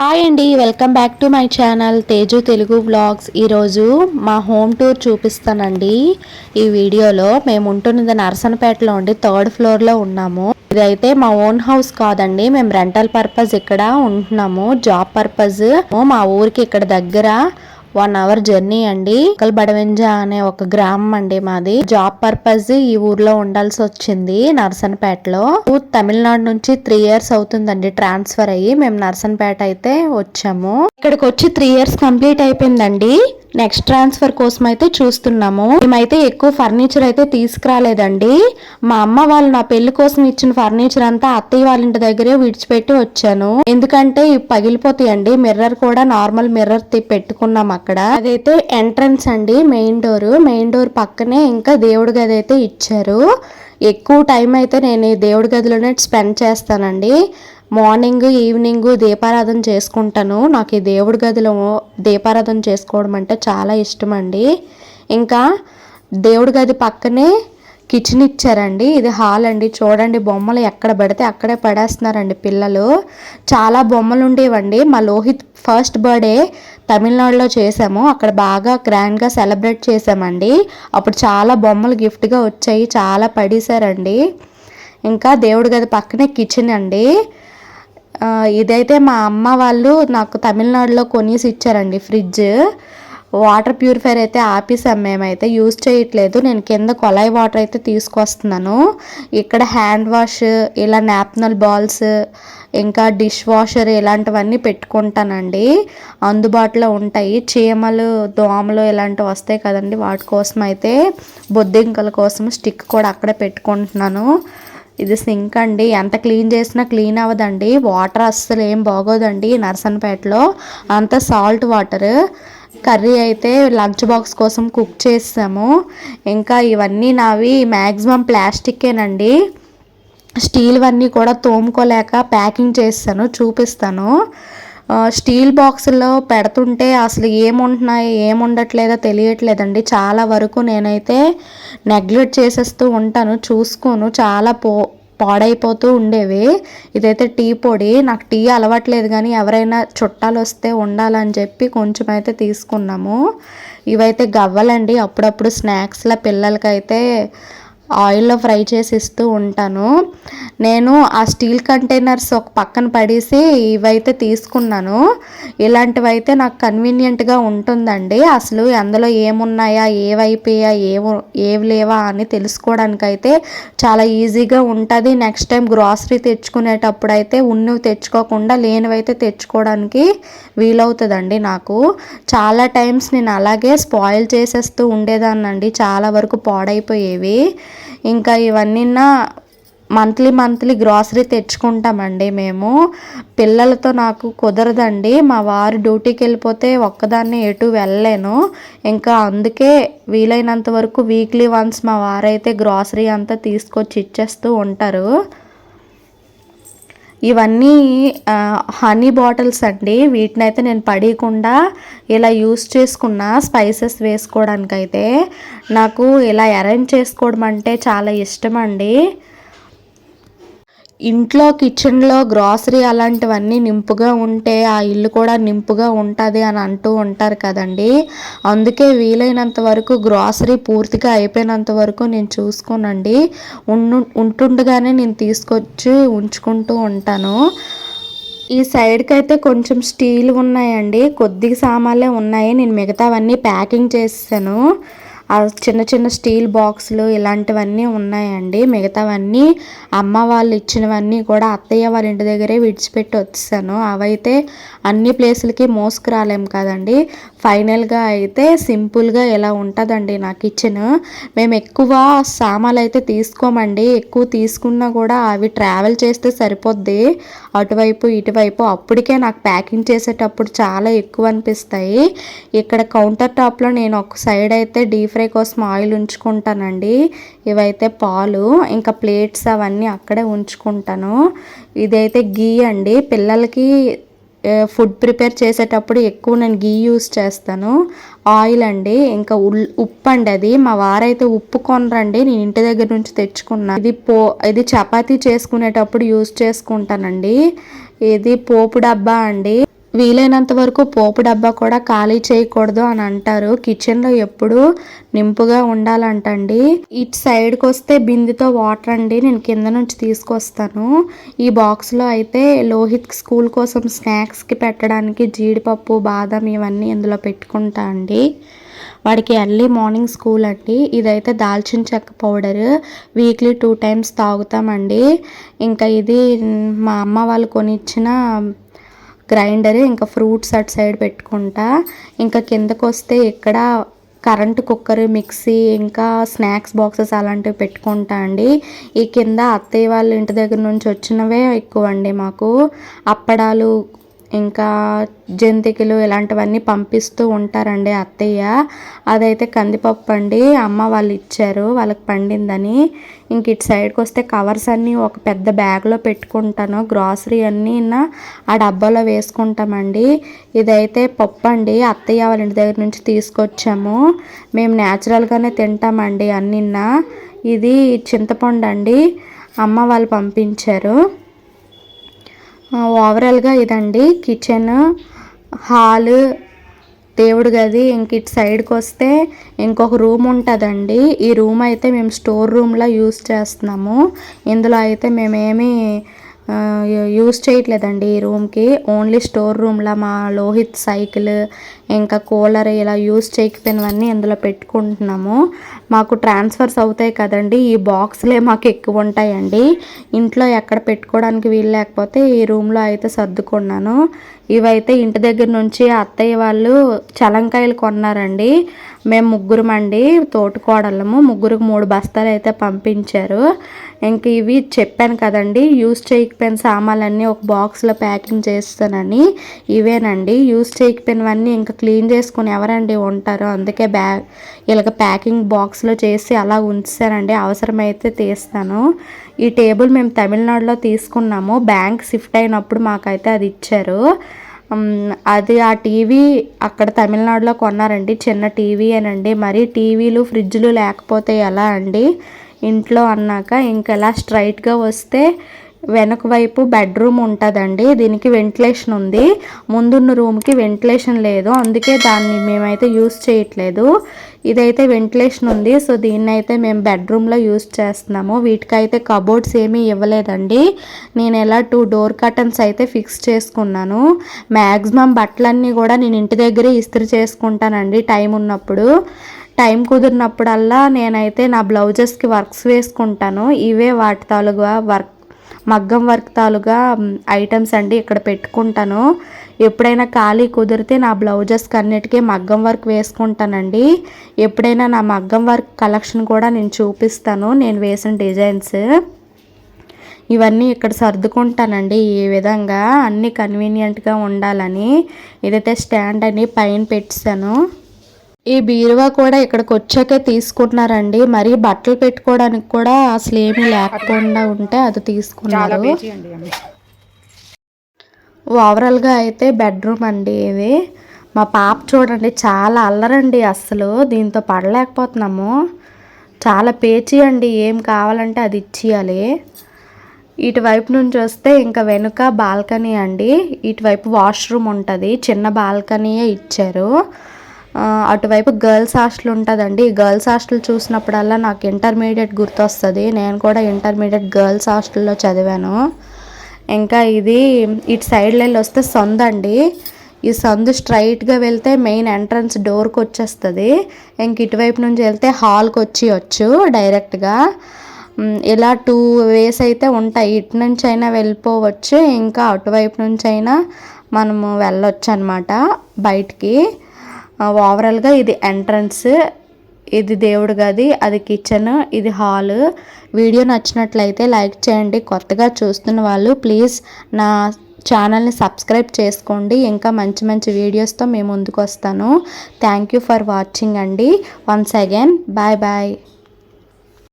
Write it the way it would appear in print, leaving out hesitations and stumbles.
Hi అండి, welcome back to my channel Teju Telugu vlogs. ఈరోజు మా హోమ్ టూర్ చూపిస్తానండి. ఈ వీడియోలో మేము ఉంటున్నది నర్సనపేటలో ఉండి 3rd ఫ్లోర్లో ఉన్నాము. ఇదైతే మా ఓన్ హౌస్ కాదండి, మేము రెంటల్ పర్పస్ ఇక్కడ ఉంటున్నాము, జాబ్ పర్పస్. మా ఊరికి ఇక్కడ దగ్గర 1 hour జర్నీ అండి. బడవెంజ అనే ఒక గ్రామం అండి మాది. జాబ్ పర్పస్ ఈ ఊర్లో ఉండాల్సి వచ్చింది నర్సన్పేటలో. తమిళనాడు నుంచి 3 years అవుతుందండి ట్రాన్స్ఫర్ అయ్యి మేము నర్సన్పేట అయితే వచ్చాము. ఇక్కడికి వచ్చి 3 years కంప్లీట్ అయిపోయిందండి. నెక్స్ట్ ట్రాన్స్ఫర్ కోసం అయితే చూస్తున్నాము. మేమైతే ఎక్కువ ఫర్నిచర్ అయితే తీసుకురాలేదండి. మా అమ్మ వాళ్ళు నా పెళ్లి కోసం ఇచ్చిన ఫర్నిచర్ అంతా అత్తయ్య వాళ్ళ ఇంటి దగ్గరే విడిచిపెట్టి వచ్చాను. ఎందుకంటే పగిలిపోతాయండి. మిర్రర్ కూడా నార్మల్ మిర్రర్ పెట్టుకున్నాం అక్కడ. అదైతే ఎంట్రన్స్ అండి, మెయిన్ డోర్ పక్కనే ఇంకా దేవుడి గది అయితే ఇచ్చారు. ఎక్కువ టైం అయితే నేను ఈ దేవుడి గదిలోనే స్పెండ్ చేస్తానండి. మార్నింగ్ ఈవినింగ్ దీపారాధన చేసుకుంటాను. నాకు ఈ దేవుడి గదిలో దీపారాధన చేసుకోవడం అంటే చాలా ఇష్టం అండి. ఇంకా దేవుడి గది పక్కనే కిచెన్ ఇచ్చారండి. ఇది హాల్ అండి. చూడండి, బొమ్మలు ఎక్కడ పడితే అక్కడే పడేస్తున్నారండి పిల్లలు. చాలా బొమ్మలు ఉండేవండి. మా లోహిత్ ఫస్ట్ బర్త్డే తమిళనాడులో చేసాము. అక్కడ బాగా గ్రాండ్గా సెలబ్రేట్ చేసామండి. అప్పుడు చాలా బొమ్మలు గిఫ్ట్గా వచ్చాయి, చాలా పడేశారండి. ఇంకా దేవుడి గది పక్కనే కిచెన్ అండి. ఇదైతే మా అమ్మ వాళ్ళు నాకు తమిళనాడులో కొనేసి ఇచ్చారండి ఫ్రిడ్జ్. వాటర్ ప్యూరిఫైర్ అయితే ఆపేసాం, మేమైతే యూజ్ చేయట్లేదు. నేను కింద కొలాయి వాటర్ అయితే తీసుకొస్తున్నాను. ఇక్కడ హ్యాండ్ వాష్, ఇలా నాప్కిన్ బాల్స్, ఇంకా డిష్ వాషర్ ఇలాంటివన్నీ పెట్టుకుంటానండి. అందుబాటులో ఉంటాయి. చీమలు, దోమలు ఇలాంటివి వస్తాయి కదండి, వాటి కోసం అయితే బొద్దింకల కోసం స్టిక్ కూడా అక్కడే పెట్టుకుంటున్నాను. ఇది సింక్ అండి. ఎంత క్లీన్ చేసినా క్లీన్ అవ్వదండి. వాటర్ అస్సలు ఏం బాగోదండి నర్సన్పేటలో. అంత సాల్ట్ వాటర్. కర్రీ అయితే లంచ్ బాక్స్ కోసం కుక్ చేసాము. ఇంకా ఇవన్నీ నావి మ్యాక్సిమం ప్లాస్టికేనండి. స్టీల్వన్నీ కూడా తోముకోలేక ప్యాకింగ్ చేస్తాను, చూపిస్తాను. స్టీల్ బాక్సుల్లో పెడుతుంటే అసలు ఏముంటున్నాయి ఏముండట్లేదో తెలియట్లేదండి. చాలా వరకు నేనైతే నెగ్లెక్ట్ చేసేస్తూ ఉంటాను, చూసుకోను. చాలా పాడైపోతూ ఉండేవి. ఇదైతే టీ పొడి. నాకు టీ అలవాట్లేదు, కానీ ఎవరైనా చుట్టాలు వస్తే ఉండాలని చెప్పి కొంచెం అయితే తీసుకున్నాము. ఇవైతే గవ్వలండి. అప్పుడప్పుడు స్నాక్స్లో పిల్లలకైతే ఆయిల్లో ఫ్రై చేసి ఇస్తూ ఉంటాను. నేను ఆ స్టీల్ కంటైనర్స్ ఒక పక్కన పడేసి ఇవైతే తీసుకున్నాను. ఇలాంటివైతే నాకు కన్వీనియంట్గా ఉంటుందండి. అసలు అందులో ఏమున్నాయా, ఏవైపోయా, ఏవి లేవా అని తెలుసుకోవడానికైతే చాలా ఈజీగా ఉంటుంది. నెక్స్ట్ టైం గ్రాసరీ తెచ్చుకునేటప్పుడు అయితే ఉన్నవి తెచ్చుకోకుండా లేనివైతే తెచ్చుకోవడానికి వీలవుతుందండి. నాకు చాలా టైమ్స్ నేను అలాగే స్పాయిల్ చేసేస్తూ ఉండేదాన్నండి. చాలా వరకు పాడైపోయేవి. ఇంకా ఇవన్నీ మంత్లీ గ్రాసరీ తెచ్చుకుంటామండి మేము. పిల్లలతో నాకు కుదరదండి. మా వారు డ్యూటీకి వెళ్ళిపోతే ఒక్కదాన్ని ఎటు వెళ్ళలేను. ఇంకా అందుకే వీలైనంత వరకు వీక్లీ వన్స్ మా వారైతే గ్రాసరీ అంతా తీసుకొచ్చి ఇచ్చేస్తూ ఉంటారు. ఇవన్నీ హనీ బాటిల్స్ అండి. వీటినైతే నేను పడేయకుండా ఇలా యూస్ చేసుకున్న స్పైసెస్ వేసుకోవడానికైతే. నాకు ఇలా అరేంజ్ చేసుకోవడం అంటే చాలా ఇష్టం అండి. ఇంట్లో కిచెన్లో గ్రాసరీ అలాంటివన్నీ నింపుగా ఉంటే ఆ ఇల్లు కూడా నింపుగా ఉంటుంది అని అంటూ ఉంటారు కదండి. అందుకే వీలైనంత వరకు గ్రాసరీ పూర్తిగా అయిపోయినంత వరకు నేను చూసుకోనండి. ఉంటుండగానే నేను తీసుకొచ్చి ఉంచుకుంటూ ఉంటాను. ఈ సైడ్కి అయితే కొంచెం స్టీల్ ఉన్నాయండి, కొద్దిగా సామాన్లే ఉన్నాయి. నేను మిగతావన్నీ ప్యాకింగ్ చేసాను. చిన్న చిన్న స్టీల్ బాక్సులు ఇలాంటివన్నీ ఉన్నాయండి. మిగతావన్నీ అమ్మ వాళ్ళు ఇచ్చినవన్నీ కూడా అత్తయ్య వాళ్ళ ఇంటి దగ్గరే విడిచిపెట్టి వచ్చాను. అవైతే అన్ని ప్లేసులకి మోసుకురాలేము కదండి. ఫైనల్గా అయితే సింపుల్గా ఇలా ఉంటుందండి నా కిచెన్. మేము ఎక్కువ సామాన్లు అయితే తీసుకోమండి. ఎక్కువ తీసుకున్నా కూడా అవి ట్రావెల్ చేస్తే సరిపోద్ది, అటువైపు ఇటువైపు. అప్పటికే నాకు ప్యాకింగ్ చేసేటప్పుడు చాలా ఎక్కువ అనిపిస్తాయి. ఇక్కడ కౌంటర్ టాప్లో నేను ఒక సైడ్ అయితే డీప్ ఫ్రై కోసం ఆయిల్ ఉంచుకుంటానండి. ఇవైతే పాలు, ఇంకా ప్లేట్స్ అవన్నీ అక్కడే ఉంచుకుంటాను. ఇదైతే గీ అండి. పిల్లలకి ఫుడ్ ప్రిపేర్ చేసేటప్పుడు ఎక్కువ నేను గీ యూస్ చేస్తాను. ఆయిల్ అండి. ఇంకా ఉప్పు అండి. అది మా వారైతే ఉప్పు కొనరండి, నేను ఇంటి దగ్గర నుంచి తెచ్చుకున్నా. ఇది చపాతీ చేసుకునేటప్పుడు యూస్ చేసుకుంటానండి. ఇది పోపు డబ్బా అండి. వీలైనంత వరకు పోపు డబ్బా కూడా ఖాళీ చేయకూడదు అని అంటారు. కిచెన్లో ఎప్పుడు నింపుగా ఉండాలంటండి. ఇటు సైడ్కి వస్తే బిందెతో వాటర్ అండి, నేను కింద నుంచి తీసుకొస్తాను. ఈ బాక్స్లో అయితే లోహిత్ స్కూల్ కోసం స్నాక్స్కి పెట్టడానికి జీడిపప్పు, బాదం ఇవన్నీ ఇందులో పెట్టుకుంటా అండి. వాడికి ఎర్లీ మార్నింగ్ స్కూల్ అండి. ఇదైతే దాల్చిన చెక్క పౌడర్, వీక్లీ 2 times తాగుతామండి. ఇంకా ఇది మా అమ్మ వాళ్ళు కొనిచ్చిన గ్రైండర్. ఇంకా ఫ్రూట్స్ అటు సైడ్ పెట్టుకుంటా. ఇంకా కిందకు వస్తే ఇక్కడ కరెంటు కుక్కర్, మిక్సీ, ఇంకా స్నాక్స్ బాక్సెస్ అలాంటివి పెట్టుకుంటా అండి. ఈ కింద అత్తయ్య వాళ్ళ ఇంటి దగ్గర నుంచి వచ్చినవే ఎక్కువ అండి మాకు. అప్పడాలు, ఇంకా జంతికలు ఇలాంటివన్నీ పంపిస్తూ ఉంటారండి అత్తయ్య. అదైతే కందిపప్పు అండి, అమ్మ వాళ్ళు ఇచ్చారు వాళ్ళకి పండిందని. ఇంక ఇటు సైడ్కి వస్తే కవర్స్ అన్నీ ఒక పెద్ద బ్యాగ్లో పెట్టుకుంటాను. గ్రాసరీ అన్నీ ఆ డబ్బాలో వేసుకుంటామండి. ఇదైతే పప్పు అండి, అత్తయ్య వాళ్ళ ఇంటి దగ్గర నుంచి తీసుకొచ్చాము. మేము న్యాచురల్గానే తింటామండి అన్నిన్న. ఇది చింతపండు అండి, అమ్మ వాళ్ళు పంపించారు. ఓవరాల్గా ఇదండి కిచెన్, హాలు, దేవుడి గది. ఇంక ఇటు సైడ్కి వస్తే ఇంకొక రూమ్ ఉంటుందండి. ఈ రూమ్ అయితే మేము స్టోర్ రూమ్లా యూస్ చేస్తున్నాము. ఇందులో అయితే మేమేమి యూస్ చేయట్లేదండి ఈ రూమ్కి. ఓన్లీ స్టోర్ రూమ్లా మా లోహిత్ సైకిల్, ఇంకా కూలర్ ఇలా యూస్ చేయకపోయినవన్నీ ఇందులో పెట్టుకుంటున్నాము. మాకు ట్రాన్స్ఫర్స్ అవుతాయి కదండి, ఈ బాక్స్లే మాకు ఎక్కువ ఉంటాయండి. ఇంట్లో ఎక్కడ పెట్టుకోవడానికి వీలు లేకపోతే ఈ రూమ్లో అయితే సర్దుకున్నాను. ఇవైతే ఇంటి దగ్గర నుంచి అత్తయ్య వాళ్ళు చలంకాయలు కొన్నారండి. మేము ముగ్గురమండి తోటికోడళ్ళము, ముగ్గురికి 3 బస్తాలు అయితే పంపించారు. ఇంక ఇవి చెప్పాను కదండి, యూస్ చేయకపోయిన సామాన్లన్నీ ఒక బాక్స్లో ప్యాకింగ్ చేస్తానని. ఇవేనండి యూస్ చేయకపోయినవన్నీ ఇంకా క్లీన్ చేసుకుని ఎవరండి ఉంటారు, అందుకే ఇలాగ ప్యాకింగ్ బాక్స్లో చేసి అలా ఉంచానండి. అవసరమైతే తీస్తాను. ఈ టేబుల్ మేము తమిళనాడులో తీసుకున్నాము. బ్యాంక్ షిఫ్ట్ అయినప్పుడు మాకైతే అది ఇచ్చారు. అది ఆ టీవీ అక్కడ తమిళనాడులో కొన్నారండి, చిన్న టీవీ అనండి. మరి టీవీలు, ఫ్రిడ్జ్లు లేకపోతే ఎలా అండి ఇంట్లో అన్నాక. ఇంకెలా స్ట్రైట్గా వస్తే వెనక వైపు బెడ్రూమ్ ఉంటుందండి. దీనికి వెంటిలేషన్ ఉంది, ముందున్న రూమ్కి వెంటిలేషన్ లేదు, అందుకే దాన్ని మేమైతే యూస్ చేయట్లేదు. ఇదైతే వెంటిలేషన్ ఉంది, సో దీన్ని అయితే మేము బెడ్రూమ్లో యూస్ చేస్తున్నాము. వీటికైతే కబోర్డ్స్ ఏమీ ఇవ్వలేదండి. నేను ఎలా 2 డోర్ కర్టన్స్ అయితే ఫిక్స్ చేసుకున్నాను. మ్యాక్సిమం బట్టలన్నీ కూడా నేను ఇంటి దగ్గరే ఇస్త్రీ చేసుకుంటానండి టైం ఉన్నప్పుడు. టైం కుదిరినప్పుడల్లా నేనైతే నా బ్లౌజెస్కి వర్క్స్ వేసుకుంటాను. ఇవే వాటి తాలూగా మగ్గం వర్క్ తాలూగా ఐటమ్స్ అండి, ఇక్కడ పెట్టుకుంటాను. ఎప్పుడైనా ఖాళీ కుదిరితే నా బ్లౌజెస్కి అన్నిటికీ మగ్గం వర్క్ వేసుకుంటానండి. ఎప్పుడైనా నా మగ్గం వర్క్ కలెక్షన్ కూడా నేను చూపిస్తాను, నేను వేసిన డిజైన్స్. ఇవన్నీ ఇక్కడ సర్దుకుంటానండి ఈ విధంగా, అన్నీ కన్వీనియంట్గా ఉండాలని. ఇదైతే స్టాండ్ అని పైన పెట్టాను. ఈ బీరువా కూడా ఇక్కడికి వచ్చాకే తీసుకున్నారండి. మరి బట్టలు పెట్టుకోవడానికి కూడా అసలు ఏమీ లేకుండా ఉంటే అది తీసుకున్నారు. ఓవరాల్గా అయితే బెడ్రూమ్ అండి ఇది. మా పాప చూడండి చాలా అల్లరండి, అస్సలు దీంతో పడలేకపోతున్నాము. చాలా పేచీ అండి, ఏం కావాలంటే అది ఇచ్చేయాలి. ఇటువైపు నుంచి వస్తే ఇంకా వెనుక బాల్కనీ అండి. ఇటువైపు వాష్రూమ్ ఉంటుంది, చిన్న బాల్కనీయే ఇచ్చారు. అటువైపు గర్ల్స్ హాస్టల్ ఉంటుందండి. గర్ల్స్ హాస్టల్ చూసినప్పుడల్లా నాకు ఇంటర్మీడియట్ గుర్తొస్తుంది. నేను కూడా ఇంటర్మీడియట్ గర్ల్స్ హాస్టల్లో చదివాను. ఇంకా ఇది ఇటు సైడ్ వెళ్ళి వస్తే సందండి. ఈ సందు స్ట్రైట్గా వెళ్తే మెయిన్ ఎంట్రన్స్ డోర్కి వచ్చేస్తుంది. ఇంక ఇటువైపు నుంచి వెళ్తే హాల్కి వచ్చేయచ్చు డైరెక్ట్గా. ఇలా 2 ways అయితే ఉంటాయి, ఇటు నుంచి అయినా వెళ్ళిపోవచ్చు, ఇంకా అటువైపు నుంచి అయినా మనము వెళ్ళొచ్చు అనమాట బయటికి. ఓవరాల్గా ఇది ఎంట్రన్స్, ఇది దేవుడి గది, అది కిచెన్, ఇది హాల్. వీడియో నచ్చినట్లయితే లైక్ చేయండి. కొత్తగా చూస్తున్న వాళ్ళు ప్లీజ్ నా ఛానల్ని సబ్స్క్రైబ్ చేసుకోండి. ఇంకా మంచి మంచి వీడియోస్తో మేము ముందుకు వస్తాను. థ్యాంక్ యూ ఫర్ వాచింగ్ అండి. Once again bye bye.